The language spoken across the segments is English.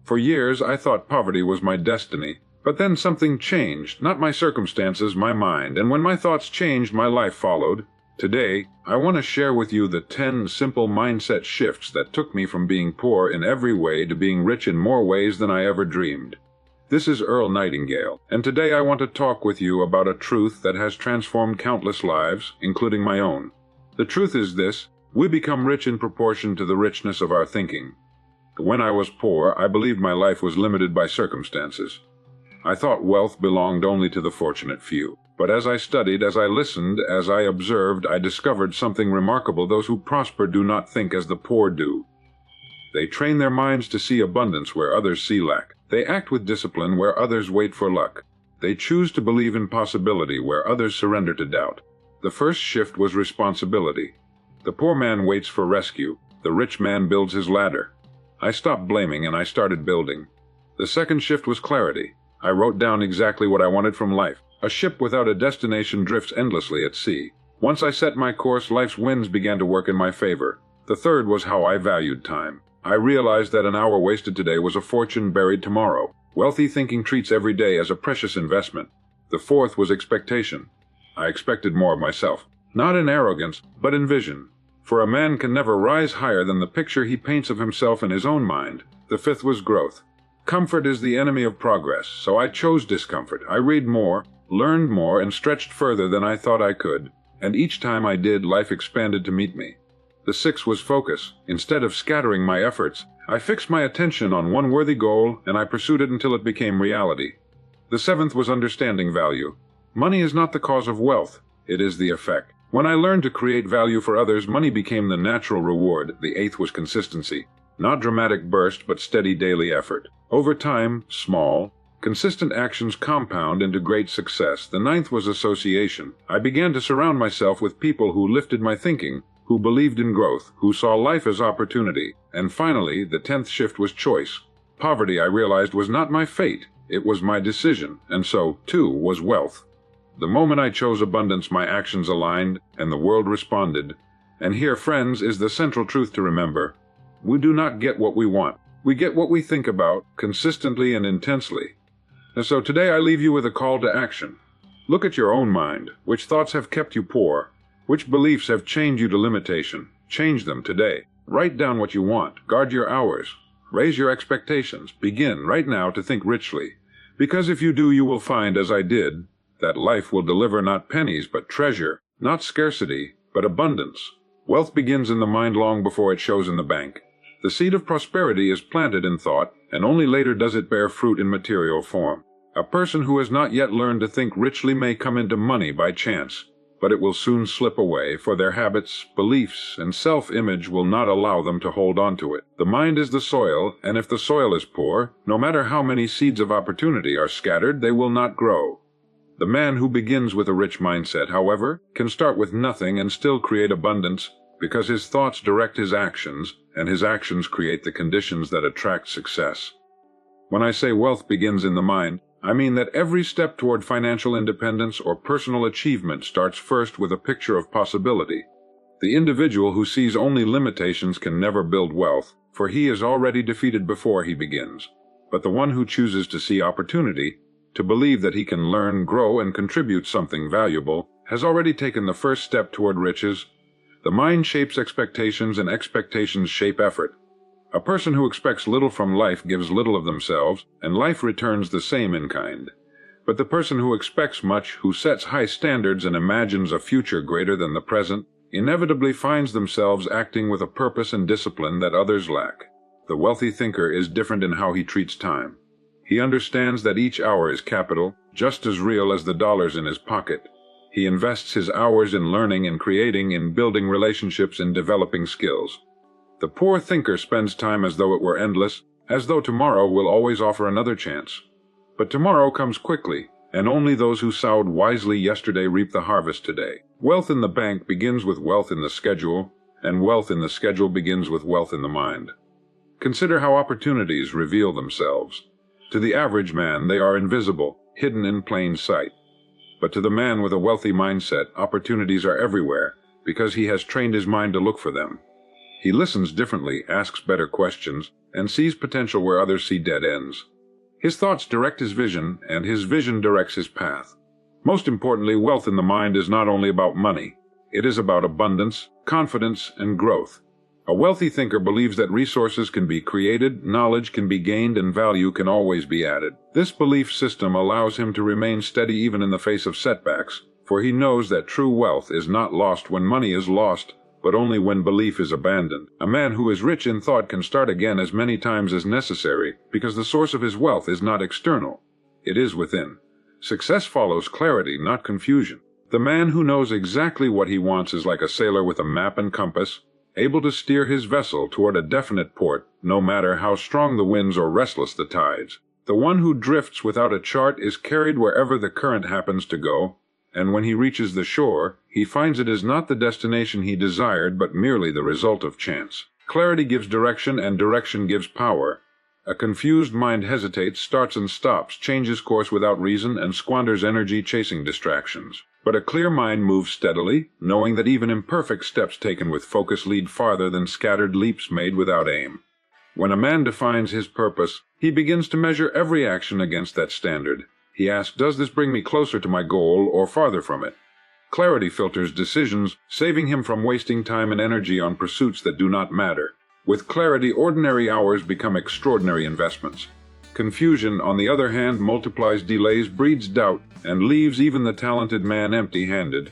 For years I thought poverty was my destiny, but then something changed, not my circumstances, my mind, and when my thoughts changed, my life followed. Today, I want to share with you the 10 simple mindset shifts that took me from being poor in every way to being rich in more ways than I ever dreamed. This is Earl Nightingale, and today I want to talk with you about a truth that has transformed countless lives, including my own. The truth is this: we become rich in proportion to the richness of our thinking. When I was poor, I believed my life was limited by circumstances. I thought wealth belonged only to the fortunate few. But as I studied, as I listened, as I observed, I discovered something remarkable. Those who prosper do not think as the poor do. They train their minds to see abundance where others see lack. They act with discipline where others wait for luck. They choose to believe in possibility where others surrender to doubt. The first shift was responsibility. The poor man waits for rescue. The rich man builds his ladder. I stopped blaming and I started building. The second shift was clarity. I wrote down exactly what I wanted from life. A ship without a destination drifts endlessly at sea. Once I set my course, life's winds began to work in my favor. The third was how I valued time. I realized that an hour wasted today was a fortune buried tomorrow. Wealthy thinking treats every day as a precious investment. The fourth was expectation. I expected more of myself, not in arrogance, but in vision. For a man can never rise higher than the picture he paints of himself in his own mind. The fifth was growth. Comfort is the enemy of progress, so I chose discomfort. I read more, learned more, and stretched further than I thought I could, and each time I did, life expanded to meet me. The sixth was focus. Instead of scattering my efforts, I fixed my attention on one worthy goal, and I pursued it until it became reality. The seventh was understanding value. Money is not the cause of wealth, it is the effect. When I learned to create value for others, money became the natural reward. The eighth was consistency. Not dramatic burst, but steady daily effort. Over time, small, consistent actions compound into great success. The ninth was association. I began to surround myself with people who lifted my thinking, who believed in growth, who saw life as opportunity. And finally, the 10th shift was choice. Poverty, I realized, was not my fate. It was my decision, and so, too, was wealth. The moment I chose abundance, my actions aligned, and the world responded. And here, friends, is the central truth to remember. We do not get what we want. We get what we think about, consistently and intensely. And so today I leave you with a call to action. Look at your own mind. Which thoughts have kept you poor? Which beliefs have chained you to limitation? Change them today. Write down what you want. Guard your hours. Raise your expectations. Begin right now to think richly. Because if you do, you will find, as I did, that life will deliver not pennies but treasure, not scarcity but abundance. Wealth begins in the mind long before it shows in the bank. The seed of prosperity is planted in thought, and only later does it bear fruit in material form. A person who has not yet learned to think richly may come into money by chance, but it will soon slip away, for their habits, beliefs, and self-image will not allow them to hold on to it. The mind is the soil, and if the soil is poor, no matter how many seeds of opportunity are scattered, they will not grow. The man who begins with a rich mindset, however, can start with nothing and still create abundance, because his thoughts direct his actions, and his actions create the conditions that attract success. When I say wealth begins in the mind, I mean that every step toward financial independence or personal achievement starts first with a picture of possibility. The individual who sees only limitations can never build wealth, for he is already defeated before he begins. But the one who chooses to see opportunity, to believe that he can learn, grow, and contribute something valuable, has already taken the first step toward riches. The mind shapes expectations, and expectations shape effort. A person who expects little from life gives little of themselves, and life returns the same in kind. But the person who expects much, who sets high standards and imagines a future greater than the present, inevitably finds themselves acting with a purpose and discipline that others lack. The wealthy thinker is different in how he treats time. He understands that each hour is capital, just as real as the dollars in his pocket. He invests his hours in learning and creating, in building relationships and developing skills. The poor thinker spends time as though it were endless, as though tomorrow will always offer another chance. But tomorrow comes quickly, and only those who sowed wisely yesterday reap the harvest today. Wealth in the bank begins with wealth in the schedule, and wealth in the schedule begins with wealth in the mind. Consider how opportunities reveal themselves. To the average man, they are invisible, hidden in plain sight. But to the man with a wealthy mindset, opportunities are everywhere, because he has trained his mind to look for them. He listens differently, asks better questions, and sees potential where others see dead ends. His thoughts direct his vision, and his vision directs his path. Most importantly, wealth in the mind is not only about money. It is about abundance, confidence, and growth. A wealthy thinker believes that resources can be created, knowledge can be gained, and value can always be added. This belief system allows him to remain steady even in the face of setbacks, for he knows that true wealth is not lost when money is lost, but only when belief is abandoned. A man who is rich in thought can start again as many times as necessary, because the source of his wealth is not external. It is within. Success follows clarity, not confusion. The man who knows exactly what he wants is like a sailor with a map and compass, able to steer his vessel toward a definite port, no matter how strong the winds or restless the tides. The one who drifts without a chart is carried wherever the current happens to go, and when he reaches the shore, he finds it is not the destination he desired, but merely the result of chance. Clarity gives direction, and direction gives power. A confused mind hesitates, starts and stops, changes course without reason, and squanders energy chasing distractions. But a clear mind moves steadily, knowing that even imperfect steps taken with focus lead farther than scattered leaps made without aim. When a man defines his purpose, he begins to measure every action against that standard. He asks, does this bring me closer to my goal or farther from it? Clarity filters decisions, saving him from wasting time and energy on pursuits that do not matter. With clarity, ordinary hours become extraordinary investments. Confusion, on the other hand, multiplies delays, breeds doubt, and leaves even the talented man empty-handed.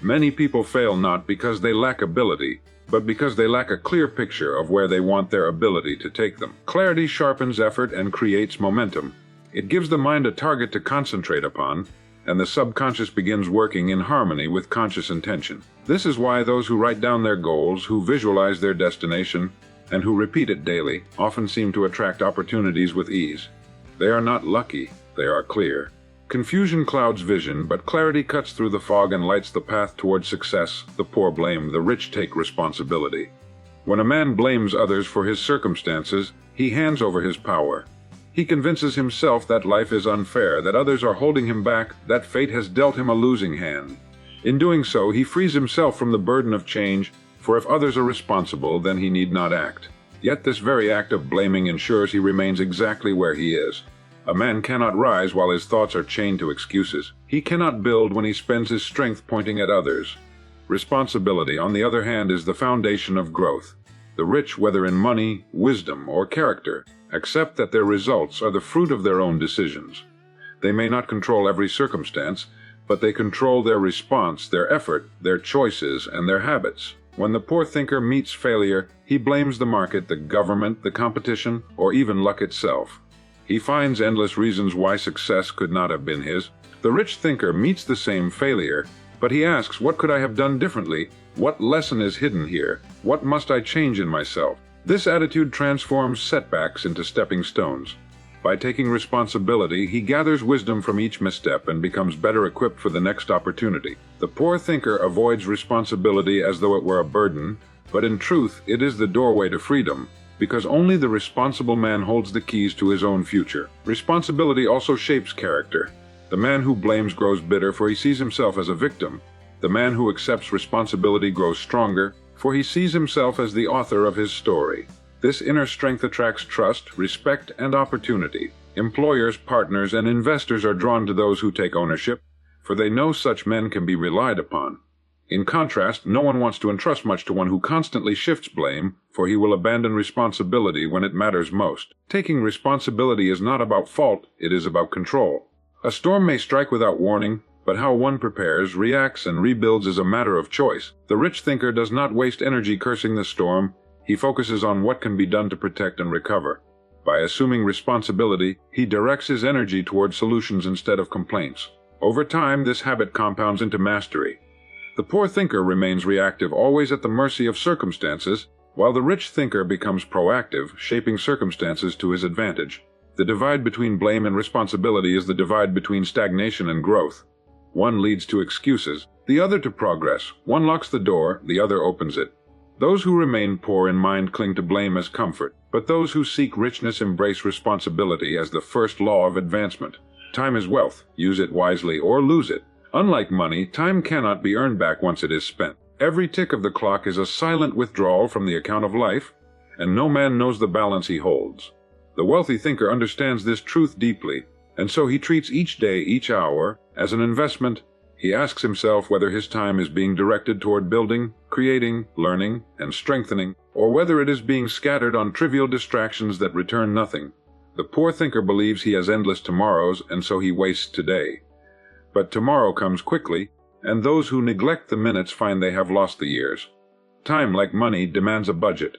Many people fail not because they lack ability, but because they lack a clear picture of where they want their ability to take them. Clarity sharpens effort and creates momentum. It gives the mind a target to concentrate upon, and the subconscious begins working in harmony with conscious intention. This is why those who write down their goals, who visualize their destination, and who repeat it daily, often seem to attract opportunities with ease. They are not lucky, they are clear. Confusion clouds vision, but clarity cuts through the fog and lights the path toward success. The poor blame, the rich take responsibility. When a man blames others for his circumstances, he hands over his power. He convinces himself that life is unfair, that others are holding him back, that fate has dealt him a losing hand. In doing so, he frees himself from the burden of change, for if others are responsible, then he need not act. Yet this very act of blaming ensures he remains exactly where he is. A man cannot rise while his thoughts are chained to excuses. He cannot build when he spends his strength pointing at others. Responsibility, on the other hand, is the foundation of growth. The rich, whether in money, wisdom, or character, accept that their results are the fruit of their own decisions. They may not control every circumstance, but they control their response, their effort, their choices, and their habits. When the poor thinker meets failure, he blames the market, the government, the competition, or even luck itself. He finds endless reasons why success could not have been his. The rich thinker meets the same failure, but he asks, what could I have done differently? What lesson is hidden here? What must I change in myself? This attitude transforms setbacks into stepping stones. By taking responsibility, he gathers wisdom from each misstep and becomes better equipped for the next opportunity. The poor thinker avoids responsibility as though it were a burden, but in truth it is the doorway to freedom, because only the responsible man holds the keys to his own future. Responsibility also shapes character. The man who blames grows bitter, for he sees himself as a victim. The man who accepts responsibility grows stronger, for he sees himself as the author of his story. This inner strength attracts trust, respect, and opportunity. Employers, partners, and investors are drawn to those who take ownership, for they know such men can be relied upon. In contrast, no one wants to entrust much to one who constantly shifts blame, for he will abandon responsibility when it matters most. Taking responsibility is not about fault, it is about control. A storm may strike without warning, but how one prepares, reacts, and rebuilds is a matter of choice. The rich thinker does not waste energy cursing the storm. He focuses on what can be done to protect and recover. By assuming responsibility, he directs his energy toward solutions instead of complaints. Over time, this habit compounds into mastery. The poor thinker remains reactive, always at the mercy of circumstances, while the rich thinker becomes proactive, shaping circumstances to his advantage. The divide between blame and responsibility is the divide between stagnation and growth. One leads to excuses, the other to progress. One locks the door, the other opens it. Those who remain poor in mind cling to blame as comfort, but those who seek richness embrace responsibility as the first law of advancement. Time is wealth. Use it wisely or lose it. Unlike money, time cannot be earned back once it is spent. Every tick of the clock is a silent withdrawal from the account of life, and no man knows the balance he holds. The wealthy thinker understands this truth deeply, and so he treats each day, each hour, as an investment. He asks himself whether his time is being directed toward building, creating, learning, and strengthening, or whether it is being scattered on trivial distractions that return nothing. The poor thinker believes he has endless tomorrows, and so he wastes today. But tomorrow comes quickly, and those who neglect the minutes find they have lost the years. Time, like money, demands a budget.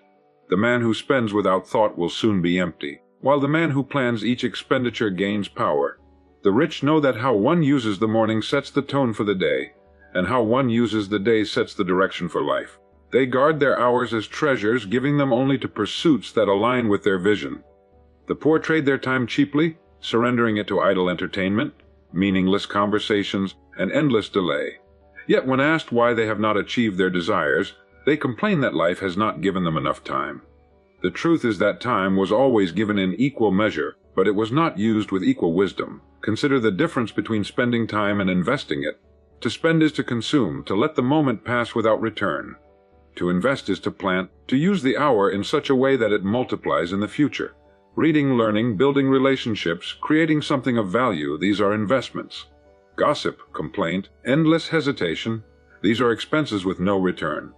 The man who spends without thought will soon be empty, while the man who plans each expenditure gains power. The rich know that how one uses the morning sets the tone for the day, and how one uses the day sets the direction for life. They guard their hours as treasures, giving them only to pursuits that align with their vision. The poor trade their time cheaply, surrendering it to idle entertainment, meaningless conversations, and endless delay. Yet when asked why they have not achieved their desires, they complain that life has not given them enough time. The truth is that time was always given in equal measure, but it was not used with equal wisdom. Consider the difference between spending time and investing it. To spend is to consume, to let the moment pass without return. To invest is to plant, to use the hour in such a way that it multiplies in the future. Reading, learning, building relationships, creating something of value, these are investments. Gossip, complaint, endless hesitation, these are expenses with no return.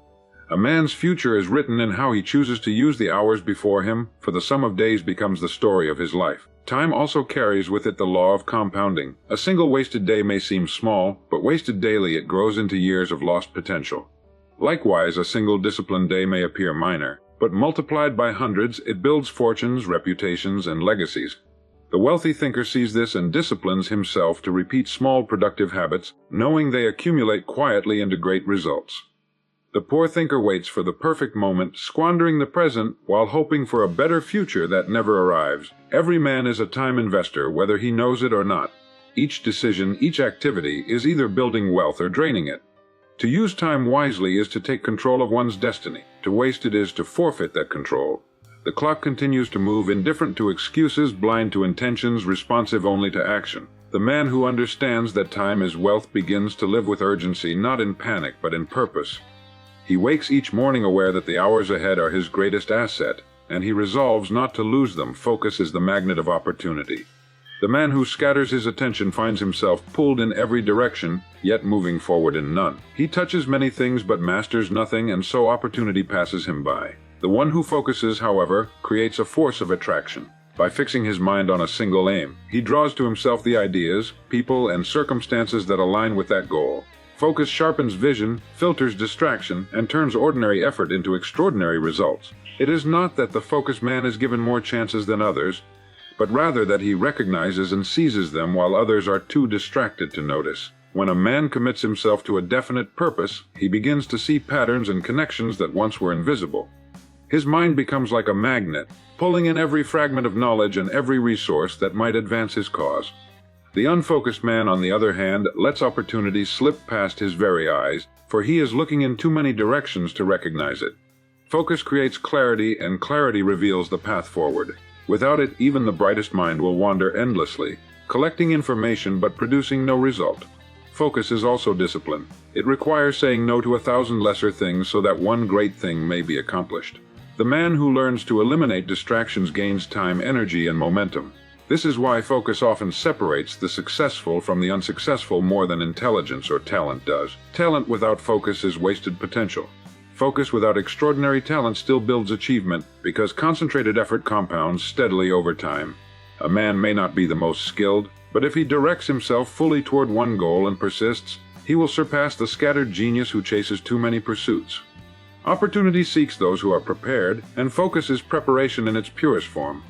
A man's future is written in how he chooses to use the hours before him, for the sum of days becomes the story of his life. Time also carries with it the law of compounding. A single wasted day may seem small, but wasted daily it grows into years of lost potential. Likewise, a single disciplined day may appear minor, but multiplied by hundreds it builds fortunes, reputations, and legacies. The wealthy thinker sees this and disciplines himself to repeat small productive habits, knowing they accumulate quietly into great results. The poor thinker waits for the perfect moment, squandering the present while hoping for a better future that never arrives. Every man is a time investor, whether he knows it or not. Each decision, each activity is either building wealth or draining it. To use time wisely is to take control of one's destiny. To waste it is to forfeit that control. The clock continues to move, indifferent to excuses, blind to intentions, responsive only to action. The man who understands that time is wealth begins to live with urgency, not in panic, but in purpose. He wakes each morning aware that the hours ahead are his greatest asset, and he resolves not to lose them. Focus is the magnet of opportunity. The man who scatters his attention finds himself pulled in every direction, yet moving forward in none. He touches many things but masters nothing, and so opportunity passes him by. The one who focuses, however, creates a force of attraction. By fixing his mind on a single aim, he draws to himself the ideas, people, and circumstances that align with that goal. Focus sharpens vision, filters distraction, and turns ordinary effort into extraordinary results. It is not that the focused man is given more chances than others, but rather that he recognizes and seizes them while others are too distracted to notice. When a man commits himself to a definite purpose, he begins to see patterns and connections that once were invisible. His mind becomes like a magnet, pulling in every fragment of knowledge and every resource that might advance his cause. The unfocused man, on the other hand, lets opportunities slip past his very eyes, for he is looking in too many directions to recognize it. Focus creates clarity, and clarity reveals the path forward. Without it, even the brightest mind will wander endlessly, collecting information but producing no result. Focus is also discipline. It requires saying no to 1,000 lesser things so that one great thing may be accomplished. The man who learns to eliminate distractions gains time, energy, and momentum. This is why focus often separates the successful from the unsuccessful more than intelligence or talent does. Talent without focus is wasted potential. Focus without extraordinary talent still builds achievement, because concentrated effort compounds steadily over time. A man may not be the most skilled, but if he directs himself fully toward one goal and persists, he will surpass the scattered genius who chases too many pursuits. Opportunity seeks those who are prepared, and focus is preparation in its purest form.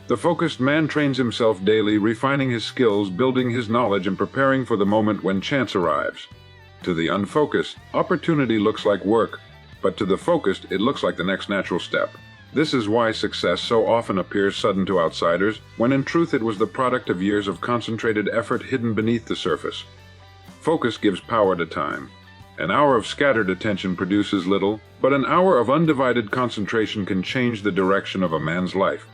The focused man trains himself daily, refining his skills, building his knowledge, and preparing for the moment when chance arrives. To the unfocused, opportunity looks like work, but to the focused, it looks like the next natural step. This is why success so often appears sudden to outsiders, when in truth it was the product of years of concentrated effort hidden beneath the surface. Focus gives power to time. An hour of scattered attention produces little, but an hour of undivided concentration can change the direction of a man's life.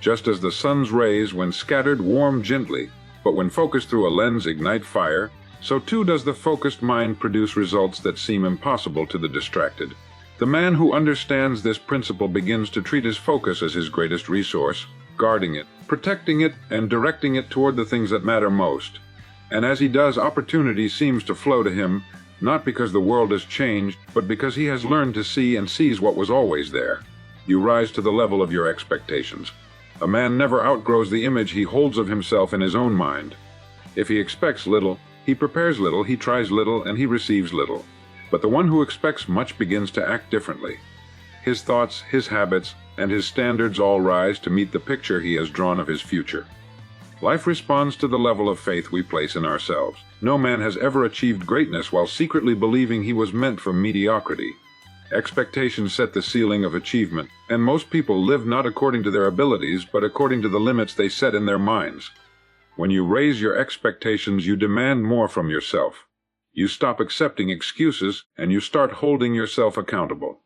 Just as the sun's rays, when scattered, warm gently, but when focused through a lens ignite fire, so too does the focused mind produce results that seem impossible to the distracted. The man who understands this principle begins to treat his focus as his greatest resource, guarding it, protecting it, and directing it toward the things that matter most. And as he does, opportunity seems to flow to him, not because the world has changed, but because he has learned to see and sees what was always there. You rise to the level of your expectations. A man never outgrows the image he holds of himself in his own mind. If he expects little, he prepares little, he tries little, and he receives little. But the one who expects much begins to act differently. His thoughts, his habits, and his standards all rise to meet the picture he has drawn of his future. Life responds to the level of faith we place in ourselves. No man has ever achieved greatness while secretly believing he was meant for mediocrity. Expectations set the ceiling of achievement, and most people live not according to their abilities, but according to the limits they set in their minds. When you raise your expectations, you demand more from yourself. You stop accepting excuses, and you start holding yourself accountable.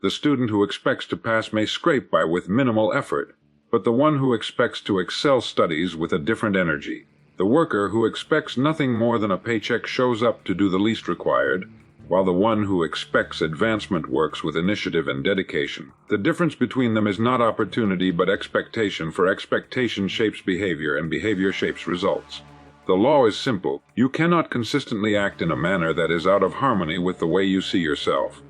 The student who expects to pass may scrape by with minimal effort, but the one who expects to excel studies with a different energy. The worker who expects nothing more than a paycheck shows up to do the least required, while the one who expects advancement works with initiative and dedication. The difference between them is not opportunity but expectation, for expectation shapes behavior and behavior shapes results. The law is simple. You cannot consistently act in a manner that is out of harmony with the way you see yourself.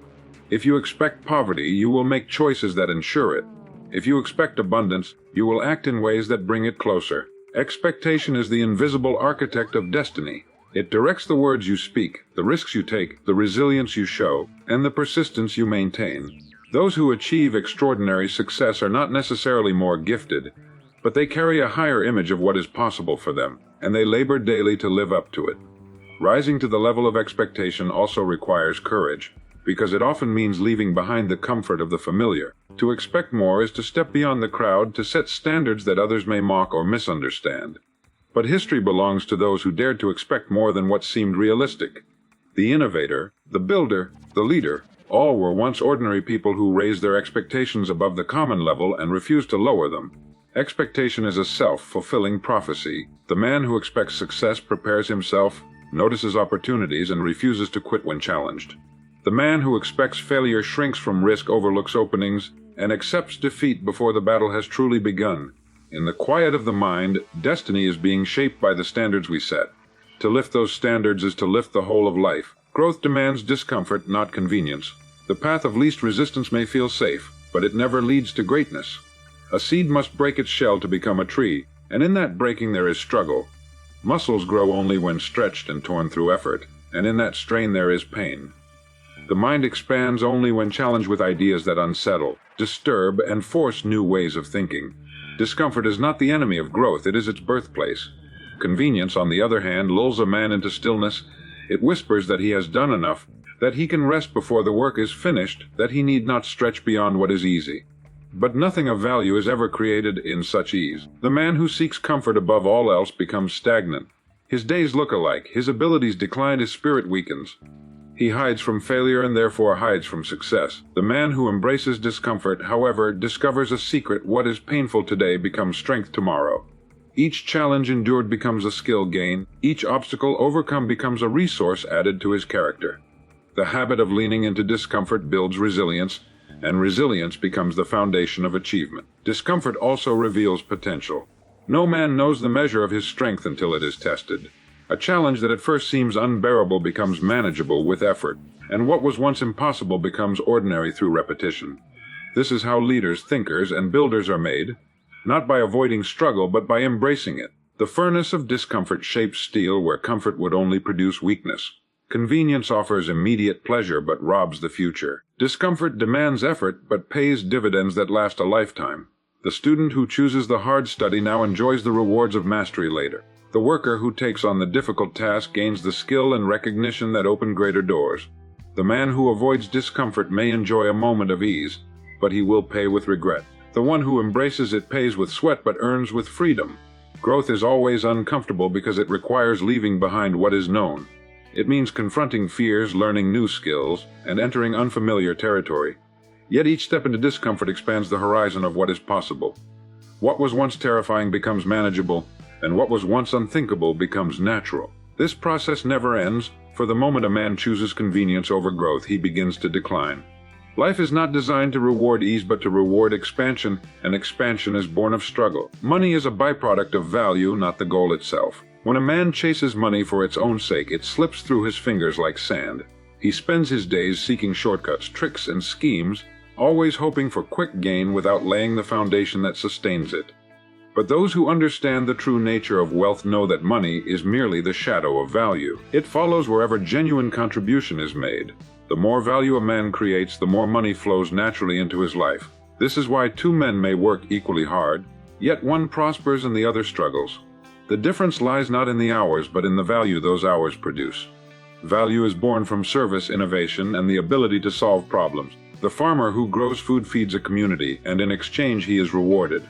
If you expect poverty, you will make choices that ensure it. If you expect abundance, you will act in ways that bring it closer. Expectation is the invisible architect of destiny. It directs the words you speak, the risks you take, the resilience you show, and the persistence you maintain. Those who achieve extraordinary success are not necessarily more gifted, but they carry a higher image of what is possible for them, and they labor daily to live up to it. Rising to the level of expectation also requires courage, because it often means leaving behind the comfort of the familiar. To expect more is to step beyond the crowd, to set standards that others may mock or misunderstand. But history belongs to those who dared to expect more than what seemed realistic. The innovator, the builder, the leader, all were once ordinary people who raised their expectations above the common level and refused to lower them. Expectation is a self-fulfilling prophecy. The man who expects success prepares himself, notices opportunities, and refuses to quit when challenged. The man who expects failure shrinks from risk, overlooks openings, and accepts defeat before the battle has truly begun. In the quiet of the mind, destiny is being shaped by the standards we set. To lift those standards is to lift the whole of life. Growth demands discomfort, not convenience. The path of least resistance may feel safe, but it never leads to greatness. A seed must break its shell to become a tree, and in that breaking there is struggle. Muscles grow only when stretched and torn through effort, and in that strain there is pain. The mind expands only when challenged with ideas that unsettle, disturb, and force new ways of thinking. Discomfort is not the enemy of growth, it is its birthplace. Convenience, on the other hand, lulls a man into stillness. It whispers that he has done enough, that he can rest before the work is finished, that he need not stretch beyond what is easy. But nothing of value is ever created in such ease. The man who seeks comfort above all else becomes stagnant. His days look alike, his abilities decline, his spirit weakens. He hides from failure and therefore hides from success. The man who embraces discomfort, however, discovers a secret. What is painful today becomes strength tomorrow. Each challenge endured becomes a skill gain. Each obstacle overcome becomes a resource added to his character. The habit of leaning into discomfort builds resilience, and resilience becomes the foundation of achievement. Discomfort also reveals potential. No man knows the measure of his strength until it is tested. A challenge that at first seems unbearable becomes manageable with effort, and what was once impossible becomes ordinary through repetition. This is how leaders, thinkers, and builders are made, not by avoiding struggle, but by embracing it. The furnace of discomfort shapes steel where comfort would only produce weakness. Convenience offers immediate pleasure but robs the future. Discomfort demands effort but pays dividends that last a lifetime. The student who chooses the hard study now enjoys the rewards of mastery later. The worker who takes on the difficult task gains the skill and recognition that open greater doors. The man who avoids discomfort may enjoy a moment of ease, but he will pay with regret. The one who embraces it pays with sweat but earns with freedom. Growth is always uncomfortable because it requires leaving behind what is known. It means confronting fears, learning new skills, and entering unfamiliar territory. Yet each step into discomfort expands the horizon of what is possible. What was once terrifying becomes manageable, and what was once unthinkable becomes natural. This process never ends, for the moment a man chooses convenience over growth, he begins to decline. Life is not designed to reward ease but to reward expansion, and expansion is born of struggle. Money is a byproduct of value, not the goal itself. When a man chases money for its own sake, it slips through his fingers like sand. He spends his days seeking shortcuts, tricks, and schemes, always hoping for quick gain without laying the foundation that sustains it. But those who understand the true nature of wealth know that money is merely the shadow of value. It follows wherever genuine contribution is made. The more value a man creates, the more money flows naturally into his life. This is why two men may work equally hard, yet one prospers and the other struggles. The difference lies not in the hours, but in the value those hours produce. Value is born from service, innovation, and the ability to solve problems. The farmer who grows food feeds a community, and in exchange he is rewarded.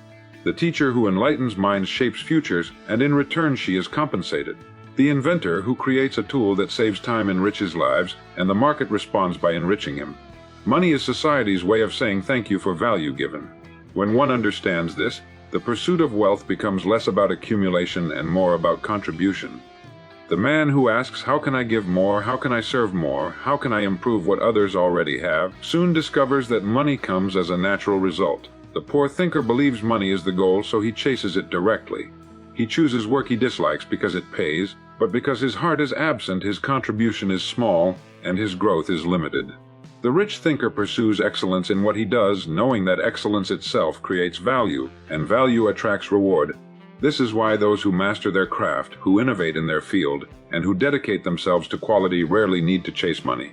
The teacher who enlightens minds shapes futures, and in return she is compensated. The inventor who creates a tool that saves time enriches lives, and the market responds by enriching him. Money is society's way of saying thank you for value given. When one understands this, the pursuit of wealth becomes less about accumulation and more about contribution. The man who asks, "How can I give more? How can I serve more? How can I improve what others already have?" soon discovers that money comes as a natural result. The poor thinker believes money is the goal, so he chases it directly. He chooses work he dislikes because it pays, but because his heart is absent, his contribution is small, and his growth is limited. The rich thinker pursues excellence in what he does, knowing that excellence itself creates value, and value attracts reward. This is why those who master their craft, who innovate in their field, and who dedicate themselves to quality rarely need to chase money.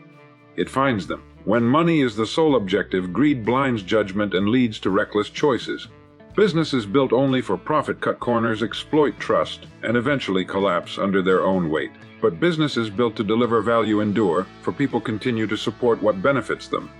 It finds them. When money is the sole objective, greed blinds judgment and leads to reckless choices. Businesses built only for profit cut corners, exploit trust, and eventually collapse under their own weight. But businesses built to deliver value endure, for people continue to support what benefits them.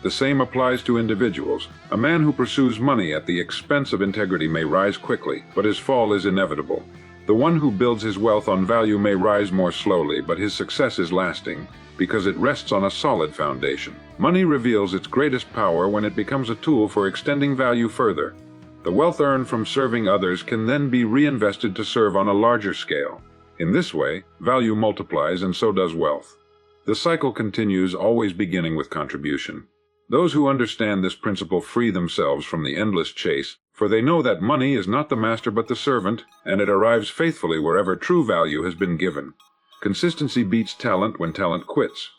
The same applies to individuals. A man who pursues money at the expense of integrity may rise quickly, but his fall is inevitable. The one who builds his wealth on value may rise more slowly, but his success is lasting, because it rests on a solid foundation. Money reveals its greatest power when it becomes a tool for extending value further. The wealth earned from serving others can then be reinvested to serve on a larger scale. In this way, value multiplies and so does wealth. The cycle continues, always beginning with contribution. Those who understand this principle free themselves from the endless chase, for they know that money is not the master but the servant, and it arrives faithfully wherever true value has been given. Consistency beats talent when talent quits.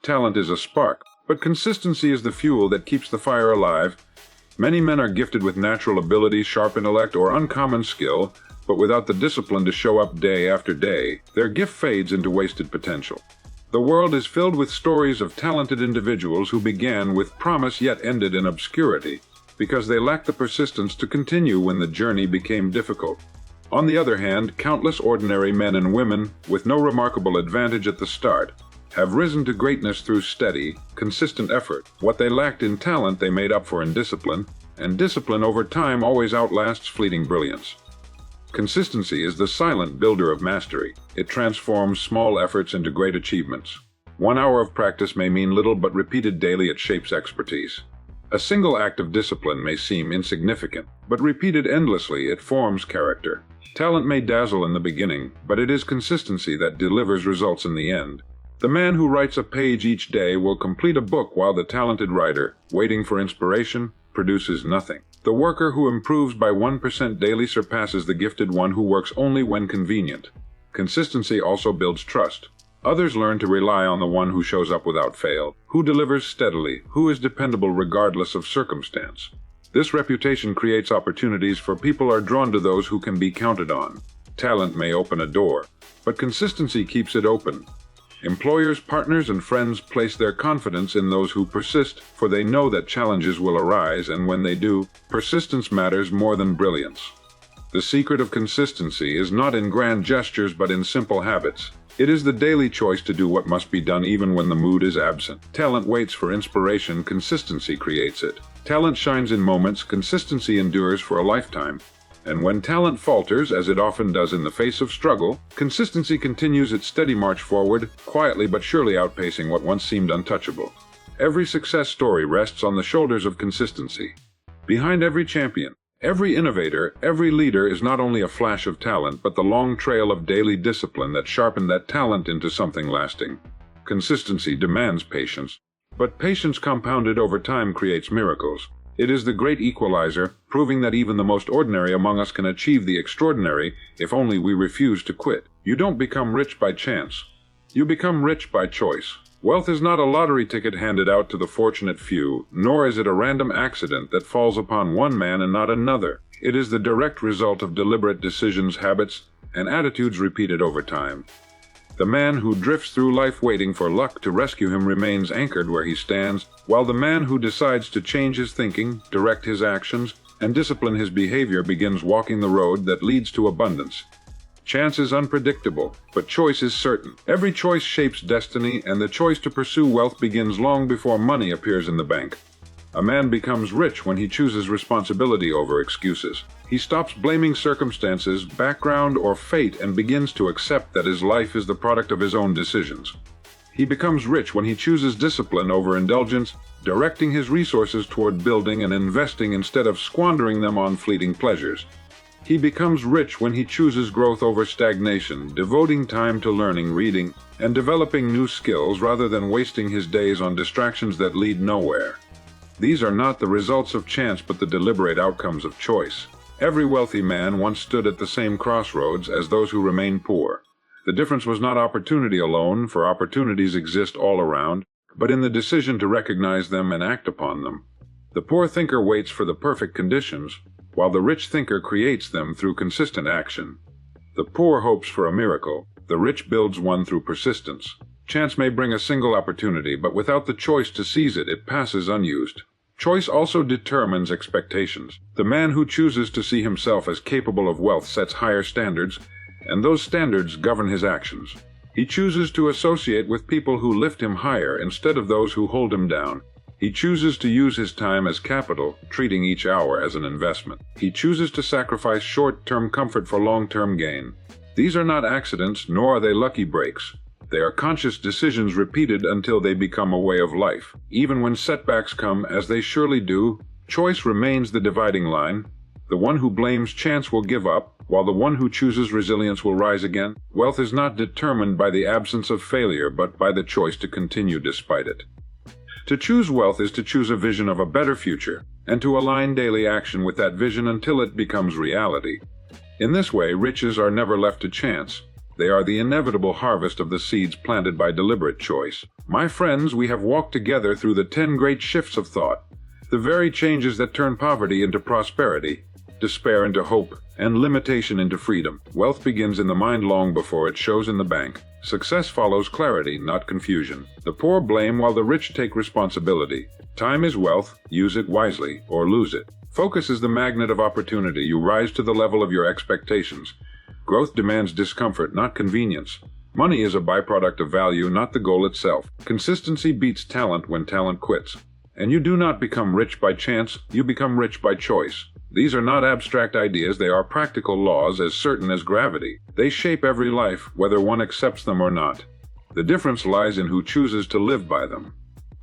Talent is a spark, but consistency is the fuel that keeps the fire alive. Many men are gifted with natural ability, sharp intellect, or uncommon skill, but without the discipline to show up day after day, their gift fades into wasted potential. The world is filled with stories of talented individuals who began with promise yet ended in obscurity, because they lacked the persistence to continue when the journey became difficult. On the other hand, countless ordinary men and women, with no remarkable advantage at the start, have risen to greatness through steady, consistent effort. What they lacked in talent they made up for in discipline, and discipline over time always outlasts fleeting brilliance. Consistency is the silent builder of mastery. It transforms small efforts into great achievements. 1 hour of practice may mean little, but repeated daily it shapes expertise. A single act of discipline may seem insignificant, but repeated endlessly it forms character. Talent may dazzle in the beginning, but it is consistency that delivers results in the end. The man who writes a page each day will complete a book, while the talented writer, waiting for inspiration, produces nothing. The worker who improves by 1% daily surpasses the gifted one who works only when convenient. Consistency also builds trust. Others learn to rely on the one who shows up without fail, who delivers steadily, who is dependable regardless of circumstance. This reputation creates opportunities, for people are drawn to those who can be counted on. Talent may open a door, but consistency keeps it open. Employers, partners, and friends place their confidence in those who persist, for they know that challenges will arise, and when they do, persistence matters more than brilliance. The secret of consistency is not in grand gestures but in simple habits. It is the daily choice to do what must be done even when the mood is absent. Talent waits for inspiration, consistency creates it. Talent shines in moments, consistency endures for a lifetime. And when talent falters, as it often does in the face of struggle, consistency continues its steady march forward, quietly but surely outpacing what once seemed untouchable. Every success story rests on the shoulders of consistency. Behind every champion, Every innovator, every leader is not only a flash of talent, but the long trail of daily discipline that sharpened that talent into something lasting. Consistency demands patience, but patience compounded over time creates miracles. It is the great equalizer, proving that even the most ordinary among us can achieve the extraordinary if only we refuse to quit. You don't become rich by chance. You become rich by choice. Wealth is not a lottery ticket handed out to the fortunate few, nor is it a random accident that falls upon one man and not another. It is the direct result of deliberate decisions, habits, and attitudes repeated over time. The man who drifts through life waiting for luck to rescue him remains anchored where he stands, while the man who decides to change his thinking, direct his actions, and discipline his behavior begins walking the road that leads to abundance. Chance is unpredictable, but choice is certain. Every choice shapes destiny, and the choice to pursue wealth begins long before money appears in the bank. A man becomes rich when he chooses responsibility over excuses. He stops blaming circumstances, background, or fate and begins to accept that his life is the product of his own decisions. He becomes rich when he chooses discipline over indulgence, directing his resources toward building and investing instead of squandering them on fleeting pleasures. He becomes rich when he chooses growth over stagnation, devoting time to learning, reading, and developing new skills rather than wasting his days on distractions that lead nowhere. These are not the results of chance but the deliberate outcomes of choice. Every wealthy man once stood at the same crossroads as those who remain poor. The difference was not opportunity alone, for opportunities exist all around, but in the decision to recognize them and act upon them. The poor thinker waits for the perfect conditions, while the rich thinker creates them through consistent action. The poor hopes for a miracle, the rich builds one through persistence. Chance may bring a single opportunity, but without the choice to seize it, it passes unused. Choice also determines expectations. The man who chooses to see himself as capable of wealth sets higher standards, and those standards govern his actions. He chooses to associate with people who lift him higher instead of those who hold him down. He chooses to use his time as capital, treating each hour as an investment. He chooses to sacrifice short-term comfort for long-term gain. These are not accidents, nor are they lucky breaks. They are conscious decisions repeated until they become a way of life. Even when setbacks come, as they surely do, choice remains the dividing line. The one who blames chance will give up, while the one who chooses resilience will rise again. Wealth is not determined by the absence of failure, but by the choice to continue despite it. To choose wealth is to choose a vision of a better future, and to align daily action with that vision until it becomes reality. In this way, riches are never left to chance. They are the inevitable harvest of the seeds planted by deliberate choice. My friends, we have walked together through the 10 great shifts of thought, the very changes that turn poverty into prosperity, despair into hope, and limitation into freedom. Wealth begins in the mind long before it shows in the bank. Success follows clarity, not confusion. The poor blame while the rich take responsibility. Time is wealth, use it wisely, or lose it. Focus is the magnet of opportunity. You rise to the level of your expectations. Growth demands discomfort, not convenience. Money is a byproduct of value, not the goal itself. Consistency beats talent when talent quits. And you do not become rich by chance, you become rich by choice. These are not abstract ideas, they are practical laws as certain as gravity. They shape every life, whether one accepts them or not. The difference lies in who chooses to live by them.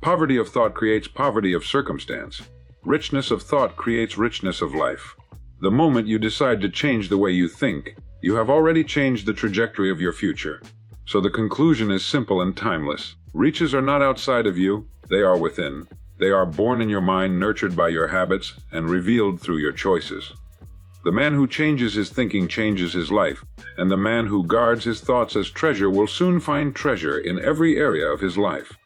Poverty of thought creates poverty of circumstance. Richness of thought creates richness of life. The moment you decide to change the way you think, you have already changed the trajectory of your future. So the conclusion is simple and timeless. Riches are not outside of you, they are within. They are born in your mind, nurtured by your habits, and revealed through your choices. The man who changes his thinking changes his life, and the man who guards his thoughts as treasure will soon find treasure in every area of his life.